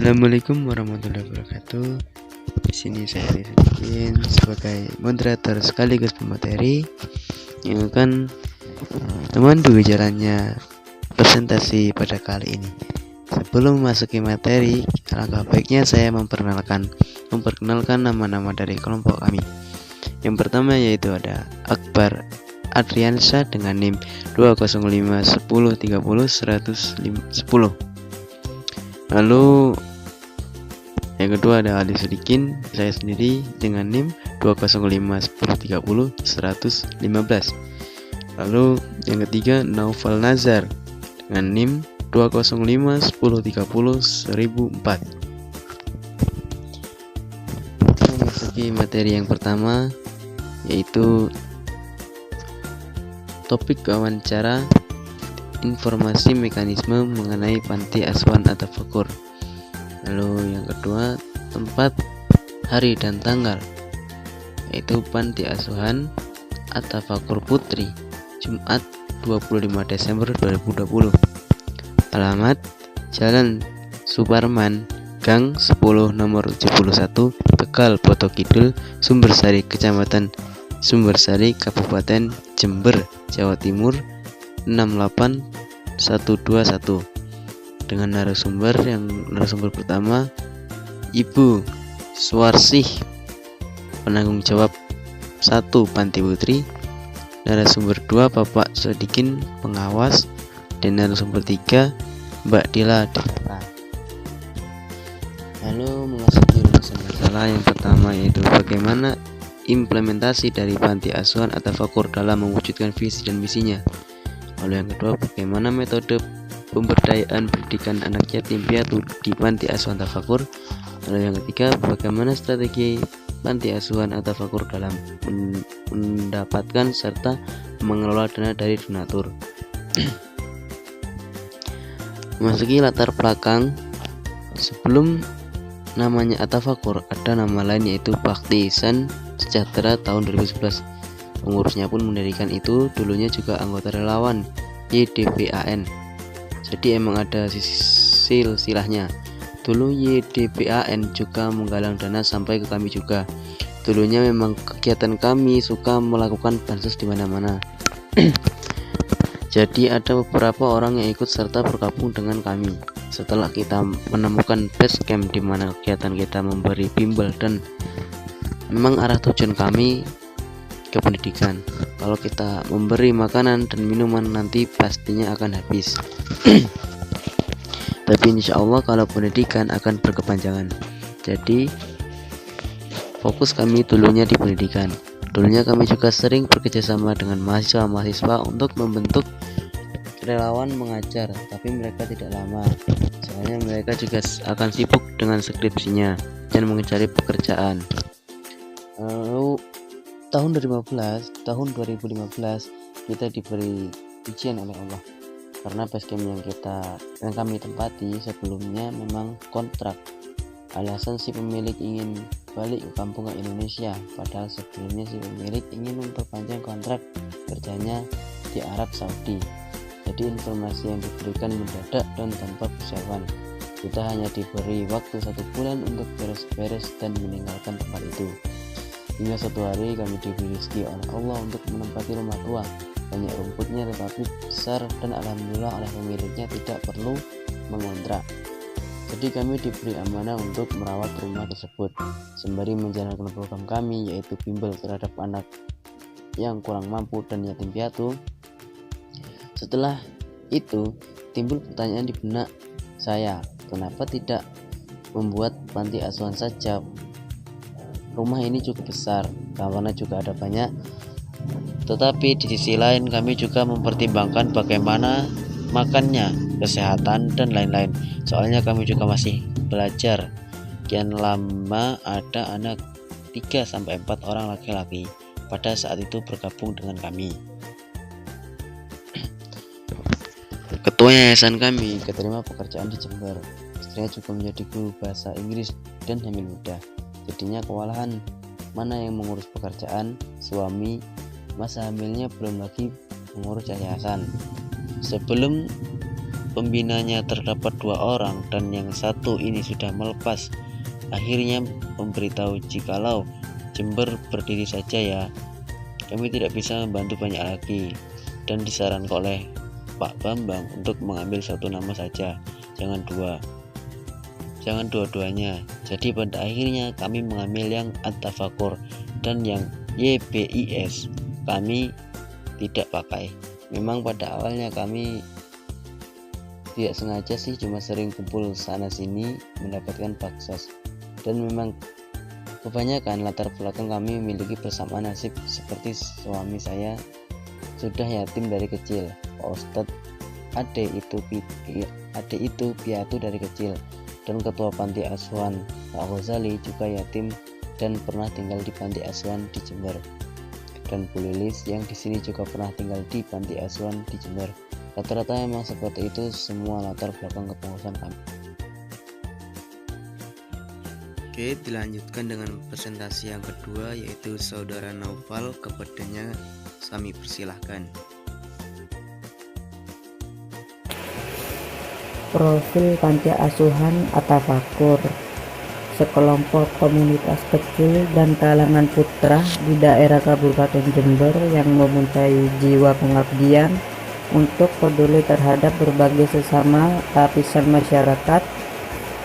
Assalamualaikum warahmatullahi wabarakatuh. Di sini saya Rizkin sebagai moderator sekaligus pemateri yang akan memandu jalannya presentasi pada kali ini. Sebelum memasuki materi, alangkah baiknya saya memperkenalkan nama-nama dari kelompok kami. Yang pertama yaitu ada Akbar Adriansyah dengan NIM 20510301110. Lalu yang kedua ada Ali Sodikin, saya sendiri dengan NIM 20510301115. Lalu yang ketiga Naufal Nazar dengan NIM 20510301004. Memasuki materi yang pertama yaitu topik wawancara informasi mekanisme mengenai panti asuhan At-Tafakur. Lalu yang kedua tempat, hari dan tanggal yaitu panti asuhan At-Tafakur Putri Jumat 25 Desember 2020. Alamat Jalan Suparman Gang 10 nomor 71 Tegal Boto Kidul Sumbersari Kecamatan Sumbersari Kabupaten Jember Jawa Timur 68121 dengan narasumber pertama Ibu Suwarsih penanggung jawab 1 Panti Putri, narasumber 2 Bapak Sodikin pengawas, dan narasumber 3 Mbak Dila Dita. Lalu memasuki rumusan masalah yang pertama yaitu bagaimana implementasi dari panti asuhan At-Tafakur dalam mewujudkan visi dan misinya. Lalu yang kedua, bagaimana metode pemberdayaan pendidikan anak yatim piatu di panti asuhan At-Tafakur. Lalu yang ketiga, bagaimana strategi panti asuhan At-Tafakur dalam mendapatkan serta mengelola dana dari donatur. Memasuki latar belakang, sebelum namanya At-Tafakur ada nama lain yaitu Bakti Ihsan Sejahtera tahun 2011. Pengurusnya pun mendirikan itu dulunya juga anggota relawan YDPAN. Jadi emang ada silsilahnya. Dulu YDPAN juga menggalang dana sampai ke kami juga. Dulunya memang kegiatan kami suka melakukan bansos di mana-mana. Jadi ada beberapa orang yang ikut serta bergabung dengan kami. Setelah kita menemukan base camp di mana kegiatan kita memberi bimbel dan memang arah tujuan kami ke pendidikan. Kalau kita memberi makanan dan minuman nanti pastinya akan habis. Tapi insya Allah kalau pendidikan akan berkepanjangan. Jadi fokus kami dulunya di pendidikan. Dulunya kami juga sering bekerjasama dengan mahasiswa untuk membentuk relawan mengajar, tapi mereka tidak lama. Soalnya mereka juga akan sibuk dengan skripsinya dan mencari pekerjaan. Lalu tahun 2015 kita diberi ujian oleh Allah karena basecamp yang kami tempati sebelumnya memang kontrak. Alasan si pemilik ingin balik ke kampung ke Indonesia, padahal sebelumnya si pemilik ingin memperpanjang kontrak kerjanya di Arab Saudi. Jadi informasi yang diberikan mendadak dan tanpa persiapan. Kita hanya diberi waktu 1 bulan untuk beres-beres dan meninggalkan tempat itu. Hingga suatu hari kami diberi rezeki oleh Allah untuk menempati rumah tua. Banyak rumputnya tetapi besar dan alhamdulillah oleh pemiliknya tidak perlu mengontrak. Jadi kami diberi amanah untuk merawat rumah tersebut sembari menjalankan program kami yaitu bimbel terhadap anak yang kurang mampu dan yatim piatu. Setelah itu timbul pertanyaan di benak saya, kenapa tidak membuat panti asuhan saja? Rumah ini cukup besar, kamarnya juga ada banyak. Tetapi di sisi lain kami juga mempertimbangkan bagaimana makannya, kesehatan dan lain-lain. Soalnya kami juga masih belajar. Kian lama ada anak 3-4 orang laki-laki pada saat itu bergabung dengan kami. Ketua yayasan kami keterima pekerjaan di Jember. Istrinya juga menjadi guru bahasa Inggris dan hamil muda. Jadinya kewalahan mana yang mengurus pekerjaan suami, masa hamilnya belum lagi mengurus yayasan. Sebelum pembinanya terdapat 2 orang dan yang satu ini sudah melepas. Akhirnya memberitahu, jikalau Jember berdiri saja ya, kami tidak bisa membantu banyak lagi, dan disarankan oleh Pak Bambang untuk mengambil satu nama saja, jangan dua-duanya. Jadi pada akhirnya kami mengambil yang At-Tafakur, dan yang YBIS kami tidak pakai. Memang pada awalnya kami tidak sengaja sih, cuma sering kumpul sana sini mendapatkan baksos, dan memang kebanyakan latar belakang kami memiliki persamaan nasib, seperti suami saya sudah yatim dari kecil, Pak Ustadz ade itu piatu dari kecil, dan ketua panti asuhan Pak Ghazali juga yatim dan pernah tinggal di panti asuhan di Jember, dan Bu Lilis yang di sini juga pernah tinggal di panti asuhan di Jember. Rata-rata memang seperti itu semua latar belakang kepengurusan kami. Oke, dilanjutkan dengan presentasi yang kedua, yaitu saudara Naufal. Kepadanya kami persilahkan. Profil Panti Asuhan At-Tafakur, sekelompok komunitas kecil dan kalangan putra di daerah Kabupaten Jember yang mempunyai jiwa pengabdian untuk peduli terhadap berbagai sesama lapisan masyarakat,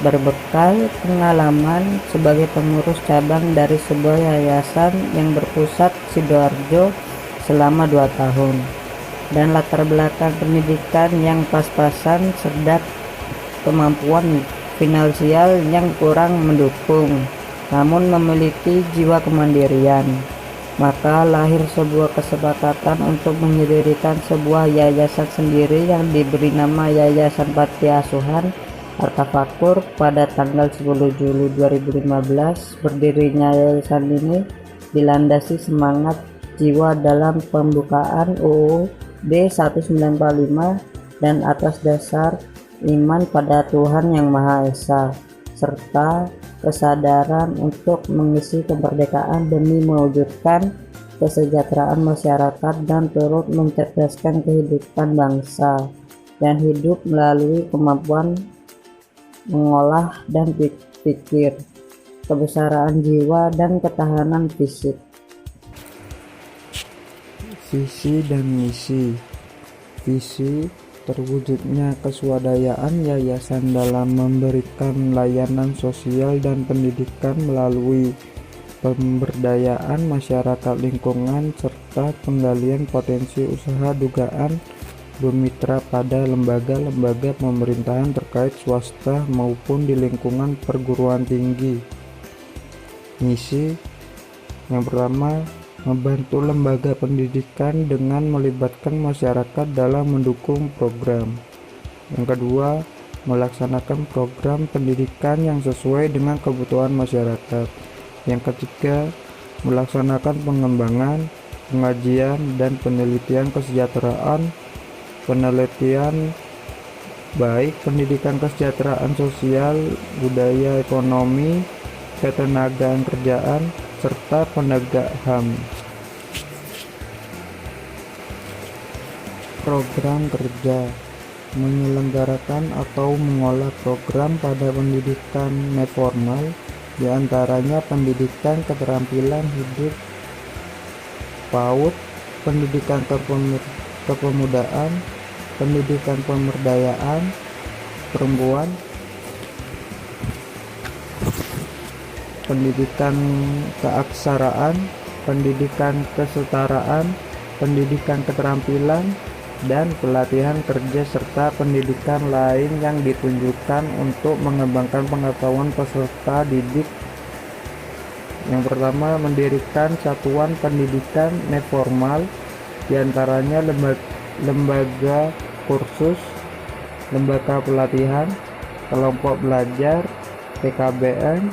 berbekal pengalaman sebagai pengurus cabang dari sebuah yayasan yang berpusat Sidoarjo selama 2 tahun, dan latar belakang pendidikan yang pas-pasan serta kemampuan finansial yang kurang mendukung, namun memiliki jiwa kemandirian. Maka lahir sebuah kesepakatan untuk mendirikan sebuah yayasan sendiri yang diberi nama Yayasan Panti Asuhan At-Tafakur pada tanggal 10 Juli 2015. Berdirinya yayasan ini dilandasi semangat jiwa dalam pembukaan UUD 1945 dan atas dasar iman pada Tuhan Yang Maha Esa, serta kesadaran untuk mengisi kemerdekaan demi mewujudkan kesejahteraan masyarakat dan turut mencerdaskan kehidupan bangsa dan hidup melalui kemampuan mengolah dan pikir, kebesaran jiwa dan ketahanan fisik. Visi dan misi. Visi terwujudnya keswadayaan yayasan dalam memberikan layanan sosial dan pendidikan melalui pemberdayaan masyarakat lingkungan serta penggalian potensi usaha dugaan bermitra pada lembaga-lembaga pemerintahan terkait swasta maupun di lingkungan perguruan tinggi. Misi yang pertama, membantu lembaga pendidikan dengan melibatkan masyarakat dalam mendukung program. Yang kedua, melaksanakan program pendidikan yang sesuai dengan kebutuhan masyarakat. Yang ketiga, melaksanakan pengembangan, pengajian, dan penelitian kesejahteraan, baik pendidikan kesejahteraan sosial, budaya, ekonomi, ketenagaan kerjaan, serta penegak HAM. Program kerja menyelenggarakan atau mengolah program pada pendidikan neformal, diantaranya pendidikan keterampilan hidup PAUD, pendidikan kepemudaan, pendidikan pemberdayaan perempuan, pendidikan keaksaraan, pendidikan kesetaraan, pendidikan keterampilan, dan pelatihan kerja serta pendidikan lain yang ditunjukkan untuk mengembangkan pengetahuan peserta didik. Yang pertama, mendirikan satuan pendidikan neformal, diantaranya lembaga kursus, lembaga pelatihan, kelompok belajar, PKBM,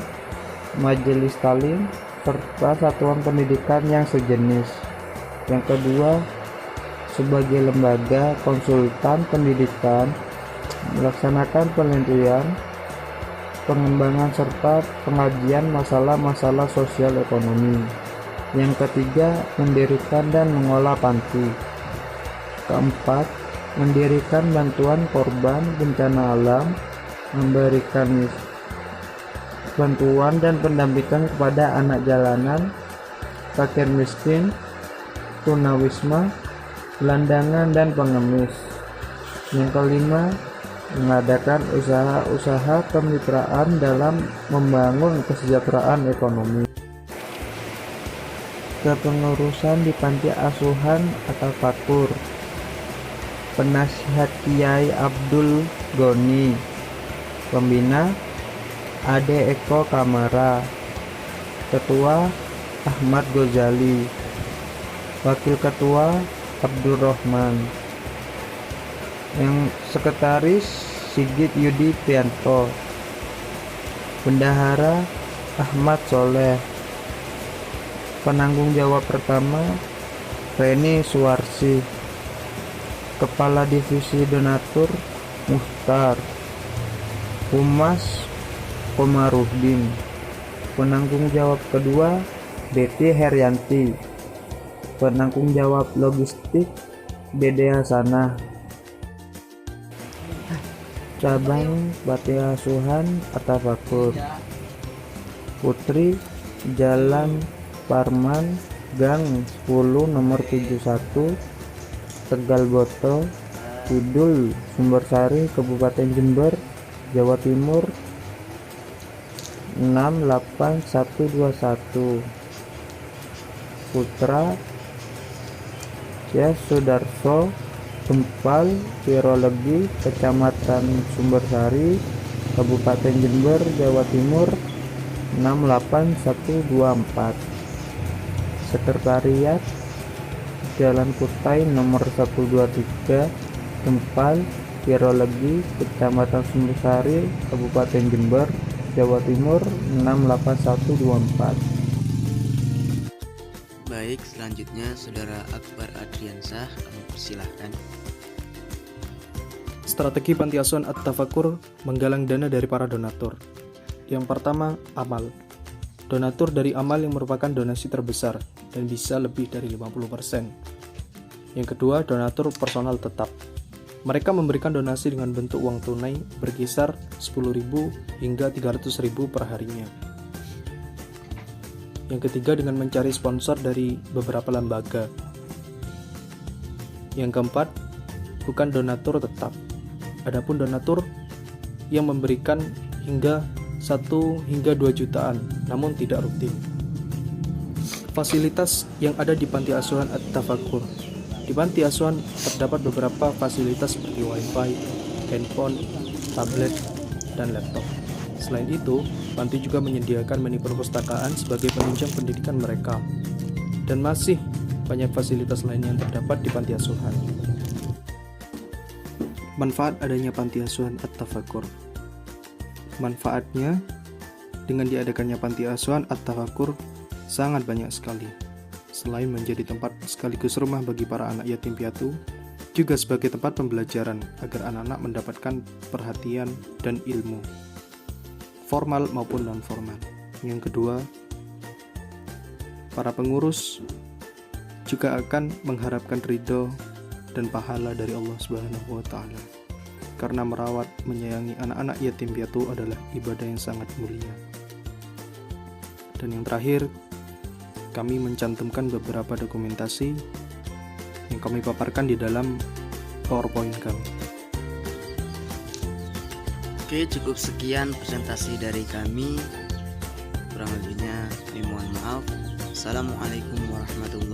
majelis taklim, serta satuan pendidikan yang sejenis. Yang kedua, sebagai lembaga konsultan pendidikan, melaksanakan penelitian, pengembangan serta pengajian masalah-masalah sosial ekonomi. Yang ketiga, mendirikan dan mengolah panti. Keempat, mendirikan bantuan korban bencana alam, memberikan bantuan dan pendampingan kepada anak jalanan, fakir miskin, tunawisma, gelandangan, dan pengemis. Yang kelima, mengadakan usaha-usaha kemitraan dalam membangun kesejahteraan ekonomi. Kepengurusan di Panti Asuhan At-Tafakur. Penasihat Kiai Abdul Goni. Pembina Ade Eko Kamara. Ketua Ahmad Ghazali. Wakil Ketua Abdul Rahman. Yang Sekretaris Sigit Yudi Prianto. Bendahara Ahmad Soleh. Penanggung jawab pertama Reni Suwarsi. Kepala Divisi Donatur Muhtar. Humas Komarudin. Penanggung jawab kedua Deti Herianti. Penanggung jawab logistik Dede Hasanah. Cabang Panti Asuhan At-Tafakur. Putri Jalan Parman Gang 10 nomor 71 Tegal Boto Kidul Sumbersari Kabupaten Jember Jawa Timur 68121. Putra Sudarso Gempal Virologi Kecamatan Sumbersari Kabupaten Jember Jawa Timur 68124. Sekretariat Jalan Kutai nomor 123 Gempal Virologi Kecamatan Sumbersari Kabupaten Jember Jawa Timur 68124. Baik, selanjutnya Saudara Akbar Adriansah, kami persilahkan. Strategi Panti Asuhan At-Tafakur menggalang dana dari para donatur. Yang pertama, amal. Donatur dari amal yang merupakan donasi terbesar dan bisa lebih dari 50%. Yang kedua, donatur personal tetap. Mereka memberikan donasi dengan bentuk uang tunai berkisar 10.000 hingga 300.000 per harinya. Yang ketiga, dengan mencari sponsor dari beberapa lembaga. Yang keempat, bukan donatur tetap. Adapun donatur yang memberikan hingga 1 hingga 2 jutaan, namun tidak rutin. Fasilitas yang ada di Panti Asuhan At-Tafakur. Di Panti Asuhan terdapat beberapa fasilitas seperti wifi, handphone, tablet, dan laptop. Selain itu, panti juga menyediakan mini perpustakaan sebagai penunjang pendidikan mereka. Dan masih banyak fasilitas lain yang terdapat di Panti Asuhan. Manfaat adanya Panti Asuhan At-Tafakur. Manfaatnya, dengan diadakannya Panti Asuhan At-Tafakur sangat banyak sekali. Selain menjadi tempat sekaligus rumah bagi para anak yatim piatu, juga sebagai tempat pembelajaran agar anak-anak mendapatkan perhatian dan ilmu, formal maupun non-formal. Yang kedua, para pengurus juga akan mengharapkan ridho dan pahala dari Allah Subhanahu wa Ta'ala, karena merawat menyayangi anak-anak yatim piatu adalah ibadah yang sangat mulia. Dan yang terakhir, kami mencantumkan beberapa dokumentasi yang kami paparkan di dalam PowerPoint kami. Oke, cukup sekian presentasi dari kami. Kurang lebihnya kami mohon maaf. Assalamualaikum warahmatullahi wabarakatuh.